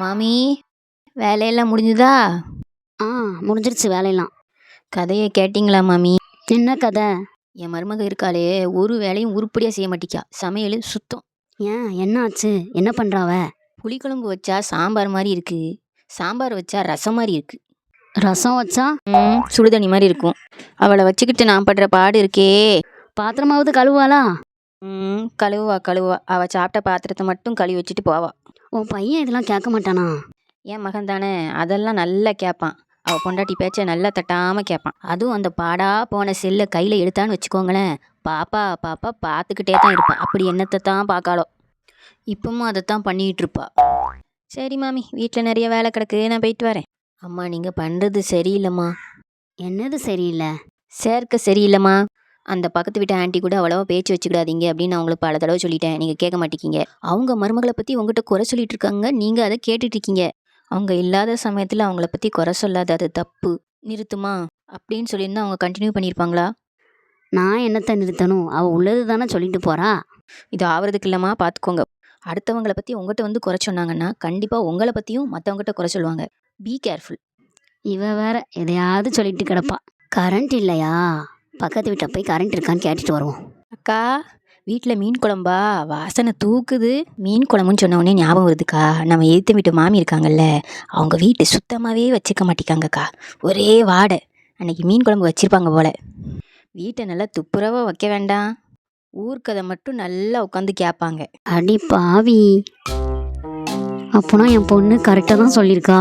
மாமி, வேலையெல்லாம் முடிஞ்சுதா? ஆ முடிஞ்சிருச்சு வேலையெல்லாம். கதையை கேட்டிங்களா மாமி? என்ன கதை? என் மருமக இருக்காளே, ஒரு வேலையும் உருப்படியாக செய்ய மாட்டிக்கா. சமையல் சுத்தம். ஏன் என்ன ஆச்சு? என்ன பண்ணுறாவ? புளிக்குழம்பு வச்சா சாம்பார் மாதிரி இருக்கு, சாம்பார் வச்சா ரசம் மாதிரி இருக்கு, ரசம் வச்சா சுடுதண்ணி மாதிரி இருக்கும். அவளை வச்சுக்கிட்டு நான் படுற பாடு இருக்கே. பாத்திரமாவது கழுவாளா? கழுவா கழுவா. அவள் சாப்பிட்ட பாத்திரத்தை மட்டும் கழுவி வச்சுட்டு போவா. உன் பையன் இதெல்லாம் கேட்க மாட்டானா? என் மகன் தானே, அதெல்லாம் நல்லா கேட்பான். அவள் பொண்டாட்டி பேச்சை நல்லா தட்டாமல் கேட்பான். அதுவும் அந்த பாடா போன செல்லை கையில் எடுத்தான்னு வச்சுக்கோங்களேன், பாப்பா பாப்பா பார்த்துக்கிட்டே தான் இருப்பாள். அப்படி என்னத்தை தான் பார்க்காளோ. இப்பவும் அதைத்தான் பண்ணிகிட்டு இருப்பா. சரி மாமி, வீட்டில் நிறைய வேலை கிடக்கு, நான் போயிட்டு வரேன். அம்மா, நீங்கள் பண்ணுறது சரியில்லைம்மா. என்னது சரியில்லை? சேர்க்க சரியில்லைம்மா. அந்த பக்கத்து வீட்டு ஆண்டி கூட அவ்வளோவா பேச்சு வச்சுக்கிடாதீங்க அப்படின்னு நான் உங்களுக்கு பல தடவை சொல்லிட்டேன். நீங்கள் கேட்க மாட்டேங்கிங்க. அவங்க மருமகளை பற்றி உங்கள்கிட்ட குறை சொல்லிட்டு இருக்காங்க, நீங்கள் அதை கேட்டுட்ருக்கீங்க. அவங்க இல்லாத சமயத்தில் அவங்கள பற்றி குறை சொல்லாத, அது தப்பு, நிறுத்துமா அப்படின்னு சொல்லியிருந்தா அவங்க கண்டினியூ பண்ணியிருப்பாங்களா? நான் என்னத்தை நிறுத்தணும்? அவள் உள்ளது தானே சொல்லிட்டு போகிறா. இது ஆவறதுக்கு இல்லைம்மா, பார்த்துக்கோங்க. அடுத்தவங்களை பற்றி உங்கள்கிட்ட வந்து குறை சொன்னாங்கன்னா கண்டிப்பாக உங்களை பற்றியும் மற்றவங்ககிட்ட குறை சொல்லுவாங்க. Be careful. இவ வேற எதையாவது சொல்லிட்டு கிடப்பா. கரண்ட் இல்லையா? பக்கத்து வீட்டை போய் கரண்ட் இருக்கான்னு கேட்டுட்டு வருவோம். அக்கா, வீட்டில் மீன் குழம்பா? வாசனை தூக்குது. மீன் குழம்புன்னு சொன்ன உடனே ஞாபகம் வருதுக்கா, நம்ம எதிர்த்த வீட்டு மாமி இருக்காங்கல்ல, அவங்க வீட்டு சுத்தமாகவே வச்சுக்க மாட்டேங்காங்கக்கா. ஒரே வாடை. அன்னைக்கு மீன் குழம்பு வச்சுருப்பாங்க போல. வீட்டை நல்லா துப்புரவாக வைக்க வேண்டாம், ஊர்க்கதை மட்டும் நல்லா உட்காந்து கேட்பாங்க. அடி பாவி, அப்போனா என் பொண்ணு கரெக்டாக தான் சொல்லியிருக்கா.